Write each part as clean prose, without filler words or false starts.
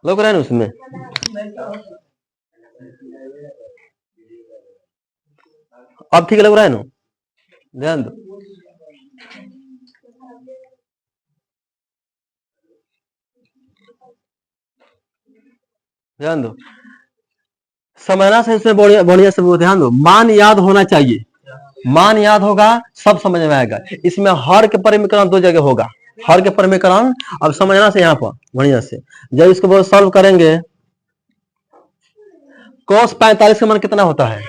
लोग रहे ना उसमें। अब ठीक लग रहा है ना, ध्यान दो। ध्यान दो, समझना से इसमें बढ़िया बढ़िया से ध्यान दो। मान याद होना चाहिए, मान याद होगा सब समझ में आएगा। इसमें हर के परिमीकरण दो जगह होगा, हर के परिमीकरण। अब समझना से यहाँ पर बढ़िया से जब इसको बहुत सॉल्व करेंगे, cos 45 का मान कितना होता है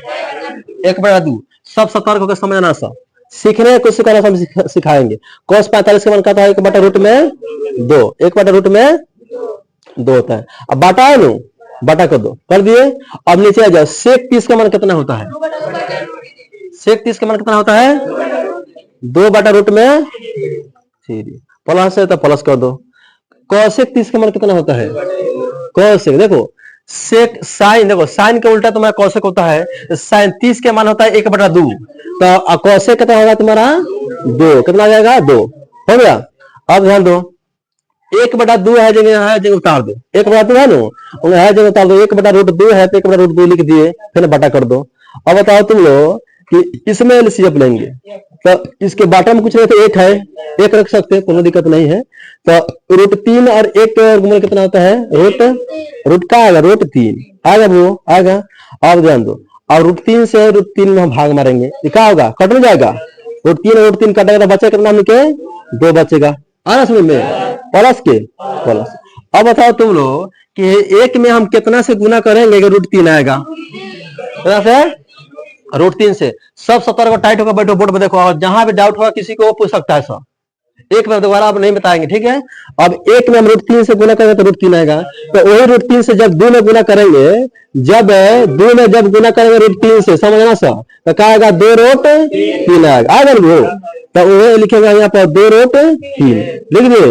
1/2। सब सतर्क होकर समझना, सब सीखने कुछ सिखाना, सब सिखाएंगे। cos 45 का मान कहता है 1/√2, 1/√2 होता है। अब बाटा है ना, बाटा कर दो, कर दिए। अब नीचे आ जाओ, sec 30 का मान कितना होता है, sec 30 का मान कितना होता है 2/√3। प्लस है तो प्लस कर दो। cosec 30 का मान कितना होता है cosec, देखो सेक साइन, देखो साइन के उल्टा तुम्हारा कौशिक होता है, साइन 30 के मान होता है 1/2। तो कौशिक कितना होगा तुम्हारा 2, कितना आ जाएगा 2, हो गया। अब ध्यान दो, 1/2 है जगह उतार दो, 1/2 है ना, है जगह उतार दो। 1/√2 है तो 1/2 लिख दिए, फिर बटा कर दो। अब बताओ तुम लोग कि इसमें एलसीएफ लेंगे तो इसके बाटा में कुछ नहीं तो 1 है, 1 रख सकते, कोई दिक्कत नहीं है। तो √3 और 1 के वर्गमूल कितना होता है रूट का आएगा √3 आएगा, वो आएगा। अब ध्यान दो, और √3 से √3 में हम भाग मारेंगे, क्या होगा कट में जाएगा, √3 और √3 कटेगा तो बचेगा कितना के 2 बचेगा, आ रहा समझ में, प्लस के प्लस। अब बताओ तुम लोग कि 1 में हम कितना से गुना करेंगे कि √3 आएगा, √3 से। सब सतर्क टाइट होकर बैठो बोर्ड पे देखो, और जहां भी डाउट होगा किसी को वो पूछ सकता है सब। एक में दोबारा आप नहीं बताएंगे, ठीक है। अब 1 में हम √3 से गुना करेंगे तो √3 आएगा, तो वही √3 से जब 2 में गुना करेंगे, जब 2 में जब गुना करेंगे √3 से, समझना सब, तो क्या आएगा 2√3 आएगा वो, तो वही लिखेगा यहाँ पर 2√3 लिख दिए,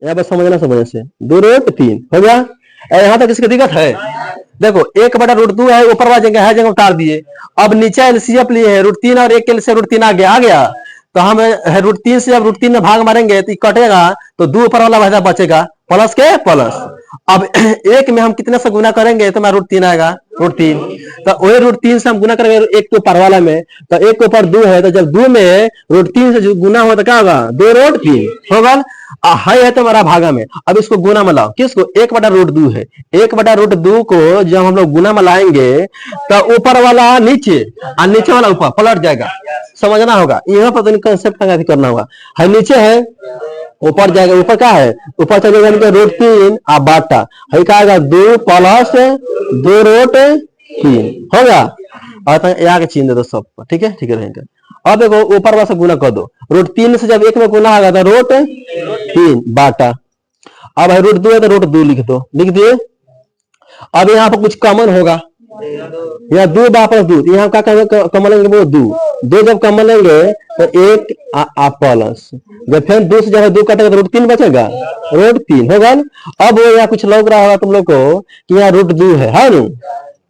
यहाँ पर समझना समझने से 2√3 हो गया। यहाँ तक किसकी दिक्कत है, देखो 1/√2 है, ऊपर वाले जगह है जगह उतार दिए। अब नीचे एलसीएफ लिए है, √3 और 1 के से √3 आ गया। तो हम √3 से जब √3 में भाग मारेंगे तो कटेगा, तो 2 ऊपर वाला वादा बचेगा, प्लस के प्लस। अब 1 में हम कितने से गुना करेंगे तो √3 आएगा, √3। तो वही √3 से हम गुना करेंगे 1 के ऊपर वाला में, तो 1 के ऊपर 2 है, तो जब 2 में √3 से गुना हो तो क्या होगा 2√3 होगा। है तुम्हारा भागा में। अब इसको गुना में लाओ, किसको 1/√2 है, 1/√2 को जब हम लोग गुना में लाएंगे तो ऊपर वाला नीचे और नीचे वाला ऊपर पलट जाएगा, समझना होगा। यहाँ पर तो कंसेप्ट करना होगा, है नीचे है ऊपर जाएगा, ऊपर क्या है ऊपर चलेगा √3 और बाटा है क्या आएगा 2 + 2√3 होगा। और यहाँ के चिन्ह दे दो सब, ठीक है, ठीक है रहेगा। अब देखो ऊपर वाला से गुना कर दो, √3 से जब 1 में गुना आएगा तो √3 बाटा। अब है √2 है तो √2 लिख दो, लिख दिए। अब यहाँ पर कुछ कॉमन होगा, यहाँ 2 वापस 2, यहाँ क्या कॉमन लेंगे वो 2 जब कॉमन लेंगे तो 1 प्लस, जब फिर 2 से जब 2 कटेगा तो √3 बचेगा, √3 होगा। अब वो यहाँ कुछ लग रहा होगा तुम लोग को कि यहाँ √2 है ना,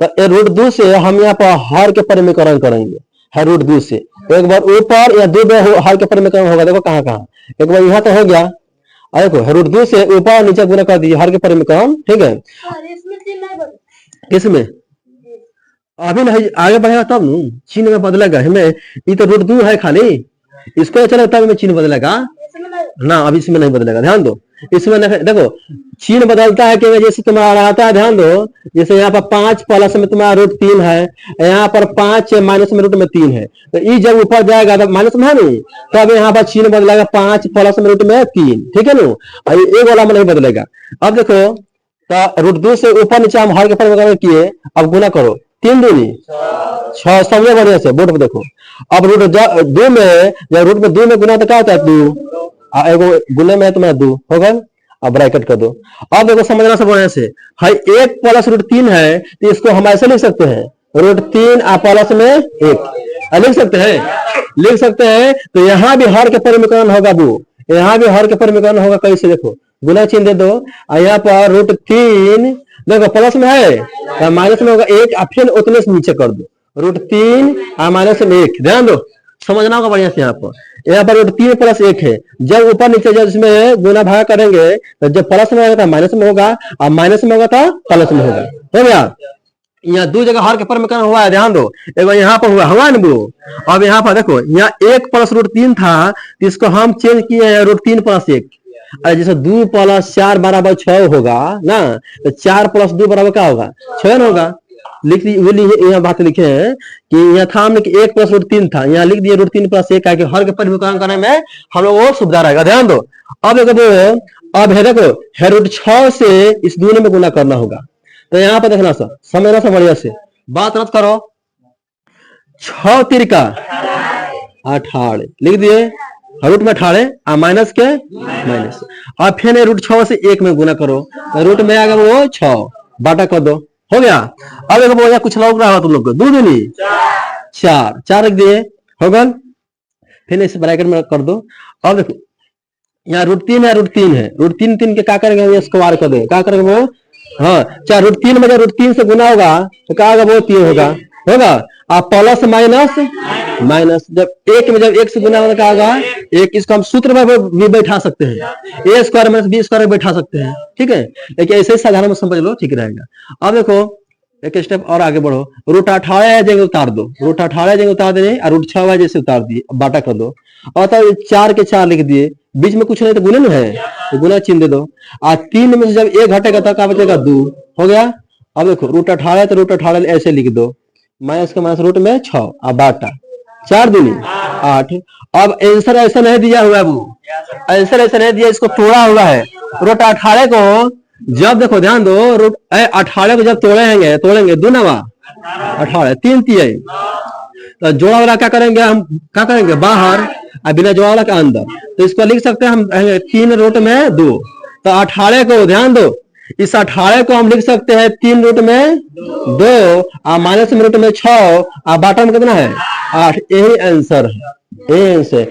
तो √2 से हम यहाँ पर हर के परिमीकरण करेंगे, है √2 से एक बार ऊपर या 2 हर के परिमीकरण होगा, देखो कहाँ कहाँ, एक बार यहाँ तो हो गया, देखो है √2 से ऊपर नीचे गुना कर दिए हर के परिमीकरण, ठीक है। किसमें अभी नहीं आगे बढ़ेगा तब न चिन्ह में बदलेगा, हमें ये तो √2 है खाली, इसको चलो तब में चिन्ह बदलेगा ना, अभी इसमें नहीं बदलेगा, ध्यान दो। इसमें देखो चिन्ह बदलता है कि जैसे तुम्हारा आता है, ध्यान दो, जैसे यहाँ पर 5 प्लस में तुम्हारा √3 है, यहाँ पर 5 माइनस में √3 है, तो ये जब ऊपर जाएगा तब माइनस में है नहीं, तब यहाँ पर चिन्ह बदलेगा 5 प्लस में √3, ठीक है ना, एक वाला में नहीं बदलेगा। अब देखो तो √2 से ऊपर नीचे हम हर के परिमीकरण किए, अब गुना करो 3 दूनी 6, समझे बढ़िया से बोर्ड पे देखो। अब √2 में जब √2 में गुना तो क्या होता है 2, एगो गुने में है तुम्हारा 2 होगा। अब ब्रैकेट कर दो। अब देखो समझना सब बढ़िया से, है 1 + √3 है, तो इसको हम ऐसे लिख सकते हैं √3 प्लस में 1 लिख सकते हैं, लिख सकते हैं। तो यहाँ भी हर के परिमीकरण होगा, वो यहाँ भी हर के परिमीकरण होगा, कैसे देखो गुना चिन्ह दे दो, यहाँ पर √3 देखो प्लस में है माइनस में होगा 1, फिर उतने से नीचे कर दो √3 माइनस में 1, ध्यान दो समझना होगा बढ़िया से। यहाँ पर रूट 3 प्लस 1 है, जब ऊपर नीचे जब इसमें गुना भाग करेंगे तो जब प्लस में होगा तो माइनस में होगा, और माइनस में होगा तो प्लस में होगा। हो गया। यहाँ दो जगह हर के पर में करना हुआ है, ध्यान दो। एक बार यहाँ पर हुआ ना वो, अब यहाँ पर देखो यहाँ 1 प्लस रूट 3 था, तो इसको हम चेंज किए हैं रूट 3 प्लस 1। अरे जैसे 2 प्लस 4 बराबर 6 होगा ना, तो 4 प्लस 2 बराबर क्या होगा, 6 होगा। लिख दी यहाँ बात लिखे हैं कि यहाँ था हमने कि 1 प्लस रूट 3 था, यहाँ लिख दिए रूट 3 प्लस 1 का, हर के परिवर्तन करने में हम लोग वो सुविधा रहेगा। ध्यान दो। अब देखो अब है देखो है रूट 6 से इस दूनी में गुना करना होगा। तो यहाँ पर देखना सर, समझना सब बढ़िया से, बात रद्द करो। 6 तिरका 18 लिख दिए, रूट में 18 माइनस के माइनस, और फिर रूट 6 से 1 में गुना करो, तो रूट में आ गया वो 6, बाटा कर दो, हो गया। अब देखो यहाँ कुछ लौक रहा है तुम लोग को, 2 दूनी 4 रख दिए, हो गया। फिर इस ब्रैकेट में कर दो। अब देखो यहाँ रूट 3 है, रूट 3 है, रूट 3 के क्या करेंगे, स्क्वायर कर दो, क्या करेंगे वो, हाँ, चाहे रूट 3 में जब रूट 3 से गुना होगा तो क्या होगा, वो 3 होगा, होगा। आप प्लस माइनस माइनस, जब 1 में जब 1 से गुना होगा क्या होगा, 1। इसको हम सूत्र में भी बैठा सकते हैं, a square minus b square में बैठा सकते हैं, ठीक है। लेकिन ऐसे साधारण में समझ लो, ठीक रहेगा। अब देखो एक स्टेप और आगे बढ़ो, रूट 18 है जगह उतार दो, रूट 18 जगह उतार देने, और रूट 6 जैसे उतार दिए, बाटा कर दो, और तो 4 के 4 लिख दिए, बीच में कुछ नहीं तो गुना में है, तो गुना चिन्ह दे दो। और 3 में से जब 1 घटेगा तो क्या बचेगा, 2, हो गया। अब देखो रूट 18 तो रूट 18 ऐसे लिख दो, माइनस का माइनस रूट में 6, और बाटा 4 दूनी 8। अब आंसर ऐसा नहीं दिया हुआ है, वो आंसर ऐसा नहीं दिया, इसको तोड़ा हुआ है। रूट 18 को जब देखो ध्यान दो, रूट 18 को जब तोड़ेंगे 2 नवा 18, 3 3, तो जोड़ा वाला क्या करेंगे, हम क्या करेंगे बाहर, और बिना जोड़ा वाला के अंदर। तो इसको लिख सकते हैं हम 3 रूट में 2। तो 18 को ध्यान दो, इस 18 को हम लिख सकते हैं 3 रूट में 2, और माइनस में रूट में 6, और बाटा में कितना है 8। यही आंसर है, यही आंसर।